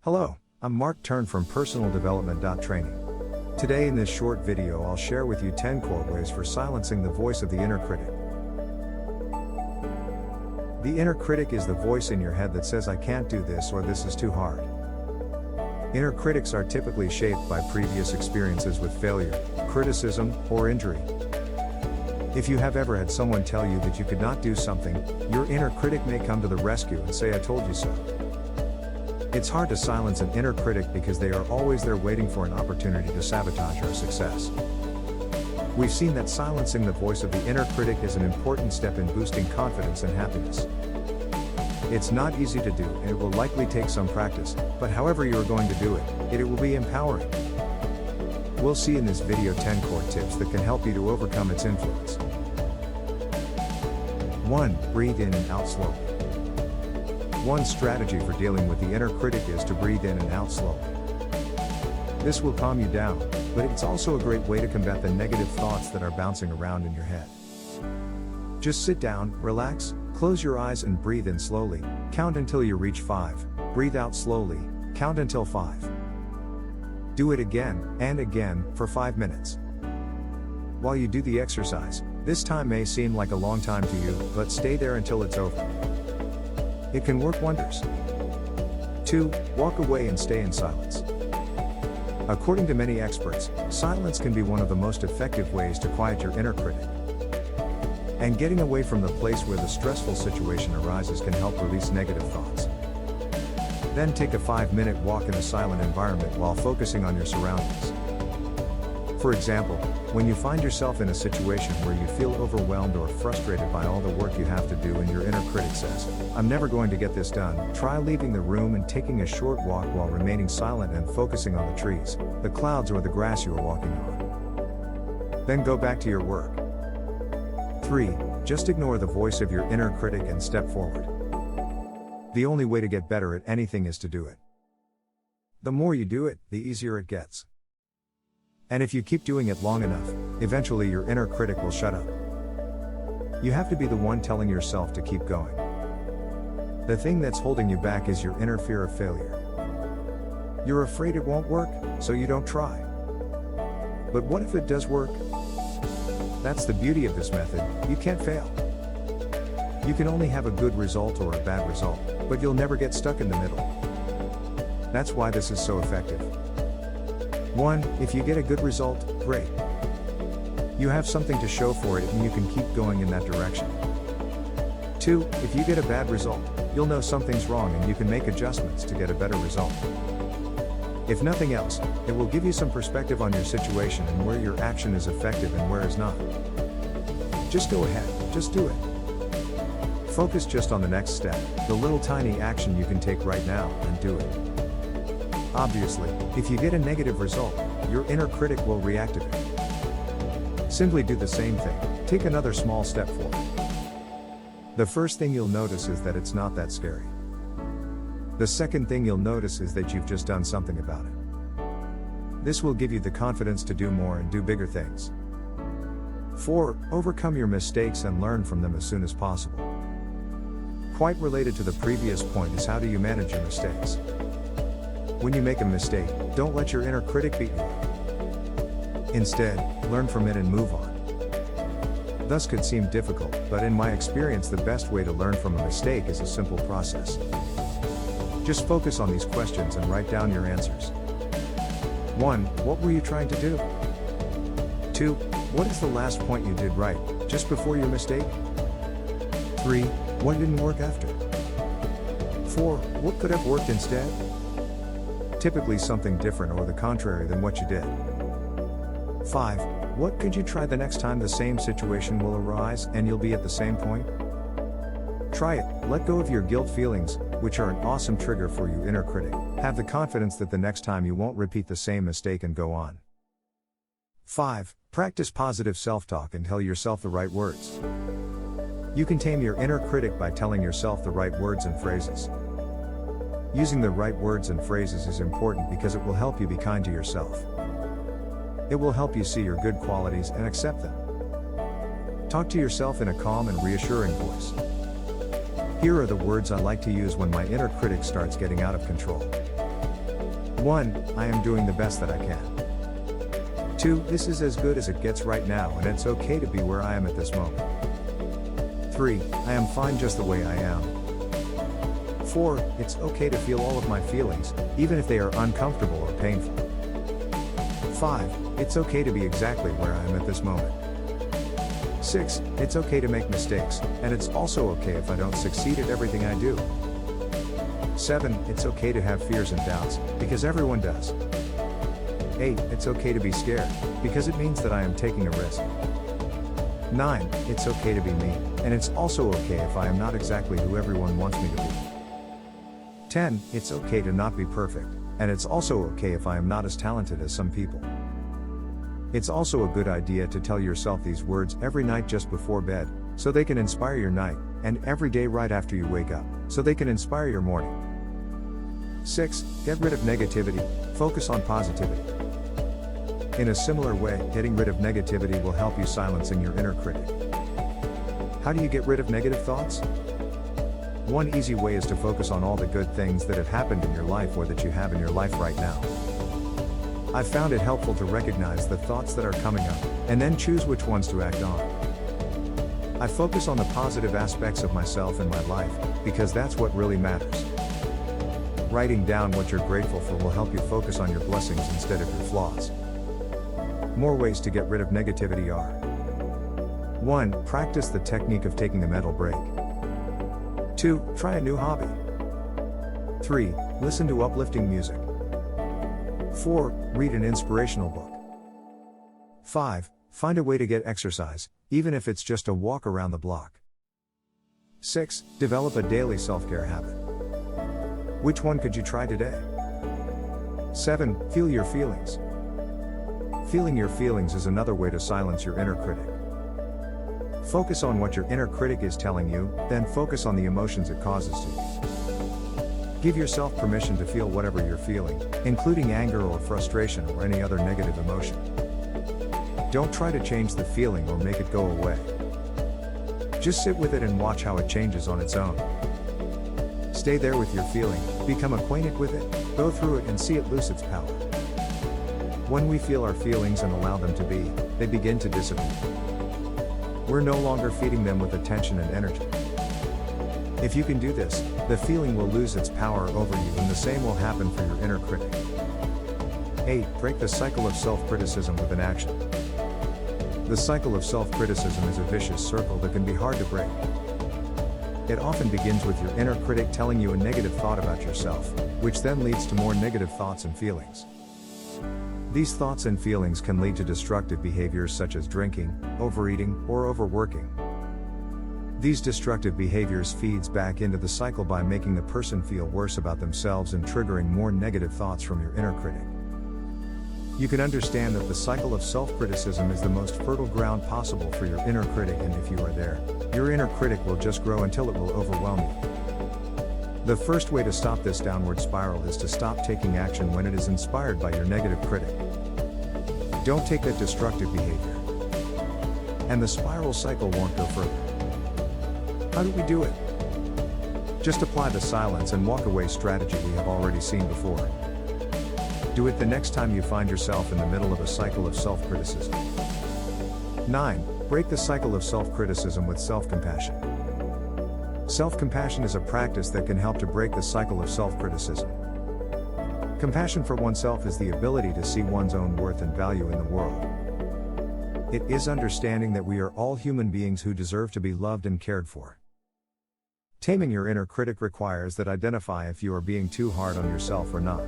Hello, I'm Mark Turn from PersonalDevelopment.Training. Today in this short video I'll share with you 10 core ways for silencing the voice of the inner critic. The inner critic is the voice in your head that says I can't do this or this is too hard. Inner critics are typically shaped by previous experiences with failure, criticism, or injury. If you have ever had someone tell you that you could not do something, your inner critic may come to the rescue and say I told you so. It's hard to silence an inner critic because they are always there waiting for an opportunity to sabotage our success. We've seen that silencing the voice of the inner critic is an important step in boosting confidence and happiness. It's not easy to do and it will likely take some practice, but however you are going to do it, it will be empowering. We'll see in this video 10 core tips that can help you to overcome its influence. 1. Breathe in and out slowly. One strategy for dealing with the inner critic is to breathe in and out slowly. This will calm you down, but it's also a great way to combat the negative thoughts that are bouncing around in your head. Just sit down, relax, close your eyes and breathe in slowly, count until you reach 5, breathe out slowly, count until 5. Do it again and again for 5 minutes. While you do the exercise, this time may seem like a long time to you, but stay there until it's over. It can work wonders. 2. Walk away and stay in silence. According to many experts, silence can be one of the most effective ways to quiet your inner critic. And getting away from the place where the stressful situation arises can help release negative thoughts. Then take a 5-minute walk in a silent environment while focusing on your surroundings. For example, when you find yourself in a situation where you feel overwhelmed or frustrated by all the work you have to do and your inner critic says, I'm never going to get this done, try leaving the room and taking a short walk while remaining silent and focusing on the trees, the clouds or the grass you are walking on. Then go back to your work. 3. Just ignore the voice of your inner critic and step forward. The only way to get better at anything is to do it. The more you do it, the easier it gets. And if you keep doing it long enough, eventually your inner critic will shut up. You have to be the one telling yourself to keep going. The thing that's holding you back is your inner fear of failure. You're afraid it won't work, so you don't try. But what if it does work? That's the beauty of this method, you can't fail. You can only have a good result or a bad result, but you'll never get stuck in the middle. That's why this is so effective. 1. If you get a good result, great. You have something to show for it and you can keep going in that direction. 2. If you get a bad result, you'll know something's wrong and you can make adjustments to get a better result. If nothing else, it will give you some perspective on your situation and where your action is effective and where is not. Just go ahead, just do it. Focus just on the next step, the little tiny action you can take right now, and do it. Obviously, if you get a negative result, your inner critic will reactivate. Simply do the same thing, take another small step forward. The first thing you'll notice is that it's not that scary. The second thing you'll notice is that you've just done something about it. This will give you the confidence to do more and do bigger things. 4. Overcome your mistakes and learn from them as soon as possible. Quite related to the previous point is how do you manage your mistakes? When you make a mistake, don't let your inner critic beat you up. Instead, learn from it and move on. Thus could seem difficult, but in my experience the best way to learn from a mistake is a simple process. Just focus on these questions and write down your answers. 1. What were you trying to do? 2. What is the last point you did right, just before your mistake? 3. What didn't work after? 4. What could have worked instead? Typically something different or the contrary than what you did. 5. What could you try the next time the same situation will arise and you'll be at the same point? Try it, let go of your guilt feelings, which are an awesome trigger for your inner critic. Have the confidence that the next time you won't repeat the same mistake and go on. 5. Practice positive self-talk and tell yourself the right words. You can tame your inner critic by telling yourself the right words and phrases. Using the right words and phrases is important because it will help you be kind to yourself. It will help you see your good qualities and accept them. Talk to yourself in a calm and reassuring voice. Here are the words I like to use when my inner critic starts getting out of control. 1. I am doing the best that I can. 2. This is as good as it gets right now and it's okay to be where I am at this moment. 3. I am fine just the way I am. 4. It's okay to feel all of my feelings, even if they are uncomfortable or painful. 5. It's okay to be exactly where I am at this moment. 6. It's okay to make mistakes, and it's also okay if I don't succeed at everything I do. 7. It's okay to have fears and doubts, because everyone does. 8. It's okay to be scared, because it means that I am taking a risk. 9. It's okay to be me, and it's also okay if I am not exactly who everyone wants me to be. 10. It's okay to not be perfect, and it's also okay if I am not as talented as some people. It's also a good idea to tell yourself these words every night just before bed, so they can inspire your night, and every day right after you wake up, so they can inspire your morning. 6. Get rid of negativity, focus on positivity. In a similar way, getting rid of negativity will help you silencing your inner critic. How do you get rid of negative thoughts? One easy way is to focus on all the good things that have happened in your life or that you have in your life right now. I've found it helpful to recognize the thoughts that are coming up, and then choose which ones to act on. I focus on the positive aspects of myself and my life, because that's what really matters. Writing down what you're grateful for will help you focus on your blessings instead of your flaws. More ways to get rid of negativity are: 1. Practice the technique of taking a mental break. 2. Try a new hobby. 3. Listen to uplifting music. 4. Read an inspirational book. 5. Find a way to get exercise, even if it's just a walk around the block. 6. Develop a daily self-care habit. Which one could you try today? 7. Feel your feelings. Feeling your feelings is another way to silence your inner critic. Focus on what your inner critic is telling you, then focus on the emotions it causes to you. Give yourself permission to feel whatever you're feeling, including anger or frustration or any other negative emotion. Don't try to change the feeling or make it go away. Just sit with it and watch how it changes on its own. Stay there with your feeling, become acquainted with it, go through it and see it lose its power. When we feel our feelings and allow them to be, they begin to disappear. We're no longer feeding them with attention and energy. If you can do this, the feeling will lose its power over you and the same will happen for your inner critic. 8. Break the cycle of self-criticism with an action. The cycle of self-criticism is a vicious circle that can be hard to break. It often begins with your inner critic telling you a negative thought about yourself, which then leads to more negative thoughts and feelings. These thoughts and feelings can lead to destructive behaviors such as drinking, overeating, or overworking. These destructive behaviors feeds back into the cycle by making the person feel worse about themselves and triggering more negative thoughts from your inner critic. You can understand that the cycle of self-criticism is the most fertile ground possible for your inner critic, and if you are there, your inner critic will just grow until it will overwhelm you. The first way to stop this downward spiral is to stop taking action when it is inspired by your negative critic. Don't take that destructive behavior, and the spiral cycle won't go further. How do we do it? Just apply the silence and walk away strategy we have already seen before. Do it the next time you find yourself in the middle of a cycle of self-criticism. 9. Break the cycle of self-criticism with self-compassion. Self-compassion is a practice that can help to break the cycle of self-criticism. Compassion for oneself is the ability to see one's own worth and value in the world. It is understanding that we are all human beings who deserve to be loved and cared for. Taming your inner critic requires that identify if you are being too hard on yourself or not.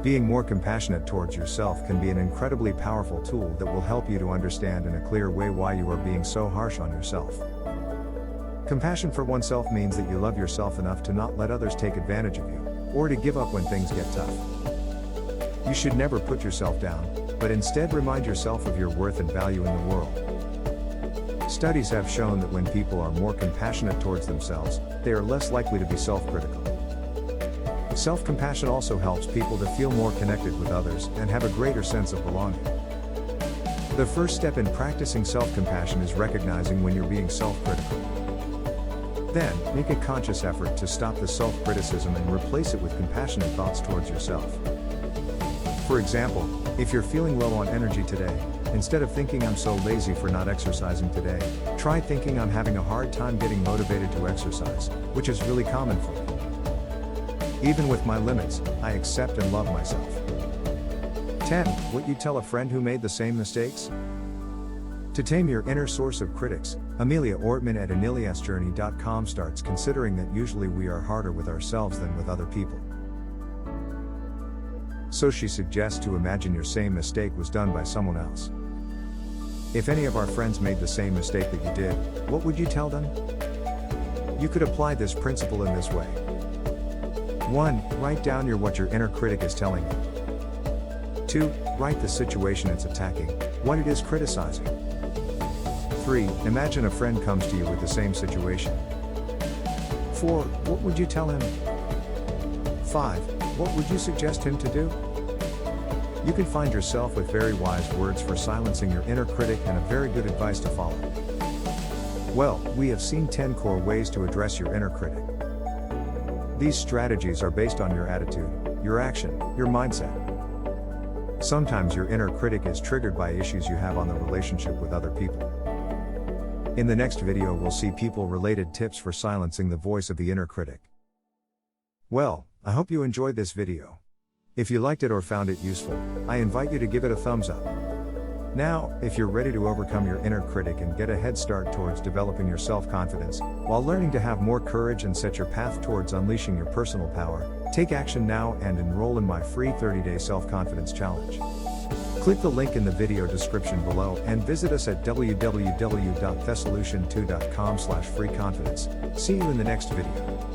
Being more compassionate towards yourself can be an incredibly powerful tool that will help you to understand in a clear way why you are being so harsh on yourself. Compassion for oneself means that you love yourself enough to not let others take advantage of you, or to give up when things get tough. You should never put yourself down, but instead remind yourself of your worth and value in the world. Studies have shown that when people are more compassionate towards themselves, they are less likely to be self-critical. Self-compassion also helps people to feel more connected with others and have a greater sense of belonging. The first step in practicing self-compassion is recognizing when you're being self-critical. Then, make a conscious effort to stop the self-criticism and replace it with compassionate thoughts towards yourself. For example, if you're feeling low on energy today, instead of thinking I'm so lazy for not exercising today, try thinking I'm having a hard time getting motivated to exercise, which is really common for me. Even with my limits, I accept and love myself. 10. What you tell a friend who made the same mistakes? To tame your inner source of critics, Amelia Ortman at AneliasJourney.com starts considering that usually we are harder with ourselves than with other people. So she suggests to imagine your same mistake was done by someone else. If any of our friends made the same mistake that you did, what would you tell them? You could apply this principle in this way. 1. Write down what your inner critic is telling you. 2. Write the situation it's attacking, what it is criticizing. 3. Imagine a friend comes to you with the same situation. 4. What would you tell him? 5. What would you suggest him to do? You can find yourself with very wise words for silencing your inner critic and a very good advice to follow. Well, we have seen 10 core ways to address your inner critic. These strategies are based on your attitude, your action, your mindset. Sometimes your inner critic is triggered by issues you have on the relationship with other people. In the next video we'll see people-related tips for silencing the voice of the inner critic. Well, I hope you enjoyed this video. If you liked it or found it useful, I invite you to give it a thumbs up. Now, if you're ready to overcome your inner critic and get a head start towards developing your self-confidence, while learning to have more courage and set your path towards unleashing your personal power, take action now and enroll in my free 30-day self-confidence challenge. Click the link in the video description below and visit us at www.thesolution2.com/freeconfidence. See you in the next video.